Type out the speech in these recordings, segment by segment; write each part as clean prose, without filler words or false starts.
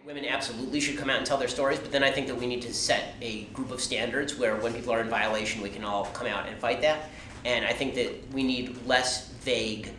Women absolutely should come out and tell their stories, but then I think that we need to set a group of standards where when people are in violation, we can all come out and fight that. And I think that we need less vague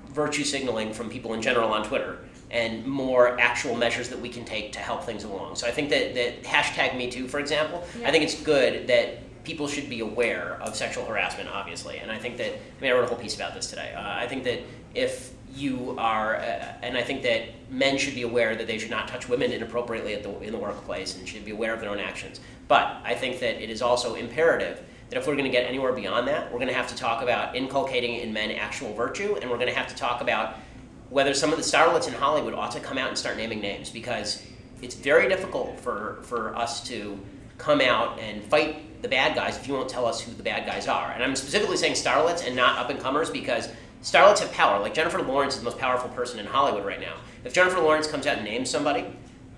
virtue signaling from people in general on Twitter and more actual measures that we can take to help things along. So I think that hashtag #MeToo, for example, I think it's good that people should be aware of sexual harassment, obviously. And I think that, I wrote a whole piece about this today. I think that if you are, and I think that men should be aware that they should not touch women inappropriately in the workplace and should be aware of their own actions. But I think that it is also imperative that if we're going to get anywhere beyond that, we're going to have to talk about inculcating in men actual virtue, and we're going to have to talk about whether some of the starlets in Hollywood ought to come out and start naming names, because it's very difficult for us to come out and fight the bad guys if you won't tell us who the bad guys are. And I'm specifically saying starlets and not up-and-comers, because starlets have power. Like Jennifer Lawrence is the most powerful person in Hollywood right now. If Jennifer Lawrence comes out and names somebody,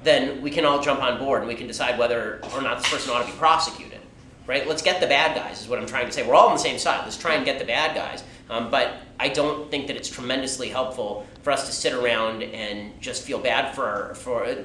then we can all jump on board and we can decide whether or not this person ought to be prosecuted. Right? Let's get the bad guys is what I'm trying to say. We're all on the same side. Let's try and get the bad guys. But I don't think that it's tremendously helpful for us to sit around and just feel bad for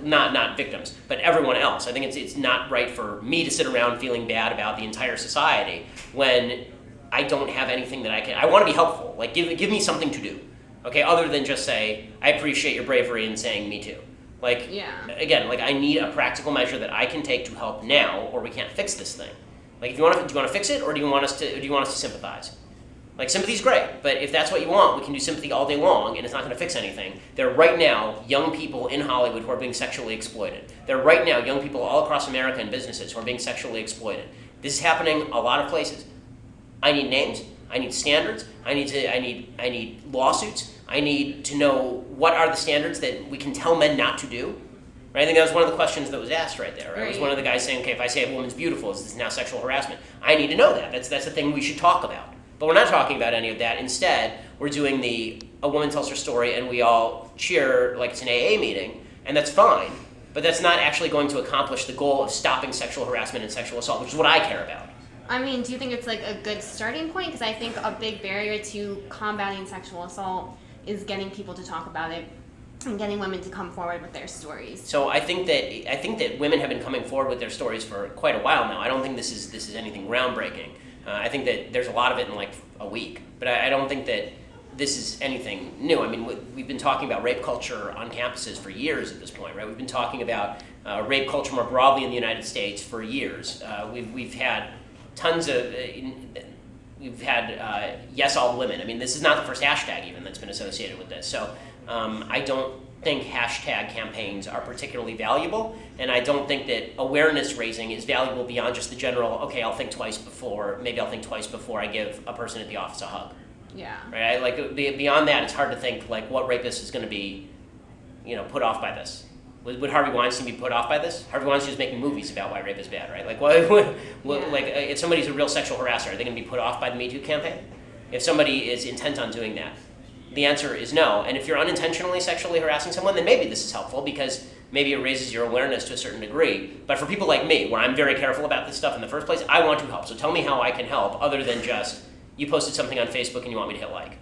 not victims, but everyone else. I think it's not right for me to sit around feeling bad about the entire society when I don't have anything that I want to be helpful. Like, give me something to do, okay, other than just say, I appreciate your bravery in saying me too. Like, again, like I need a practical measure that I can take to help now, or we can't fix this thing. Like, do you want to fix it, or do you want us to sympathize? Like, sympathy's great, but if that's what you want, we can do sympathy all day long, and it's not going to fix anything. There are right now young people in Hollywood who are being sexually exploited. There are right now young people all across America in businesses who are being sexually exploited. This is happening a lot of places. I need names. I need standards. I need lawsuits. I need to know what are the standards that we can tell men not to do. Right? I think that was one of the questions that was asked right there. Right? It was one of the guys saying, okay, if I say a woman's beautiful, is this now sexual harassment? I need to know that. That's the thing we should talk about. But we're not talking about any of that. Instead, we're doing a woman tells her story and we all cheer like it's an AA meeting, and that's fine. But that's not actually going to accomplish the goal of stopping sexual harassment and sexual assault, which is what I care about. I mean, do you think it's like a good starting point? Because I think a big barrier to combating sexual assault is getting people to talk about it and getting women to come forward with their stories. So I think that women have been coming forward with their stories for quite a while now. I don't think this is anything groundbreaking. I think that there's a lot of it in like a week, but I don't think that this is anything new. I mean, we've been talking about rape culture on campuses for years at this point, right? We've been talking about rape culture more broadly in the United States for years. We've had tons of, yes, all women. I mean, this is not the first hashtag even that's been associated with this. So I don't think hashtag campaigns are particularly valuable, and I don't think that awareness raising is valuable beyond just the general, okay, I'll think twice before I give a person at the office a hug. Yeah. Right? Like, beyond that, it's hard to think, like, what rapist is going to be, put off by this. Would Harvey Weinstein be put off by this? Harvey Weinstein is making movies about why rape is bad, right? Like, like if somebody's a real sexual harasser, are they going to be put off by the Me Too campaign? If somebody is intent on doing that, the answer is no. And if you're unintentionally sexually harassing someone, then maybe this is helpful because maybe it raises your awareness to a certain degree. But for people like me, where I'm very careful about this stuff in the first place, I want to help. So tell me how I can help other than just, you posted something on Facebook and you want me to hit like.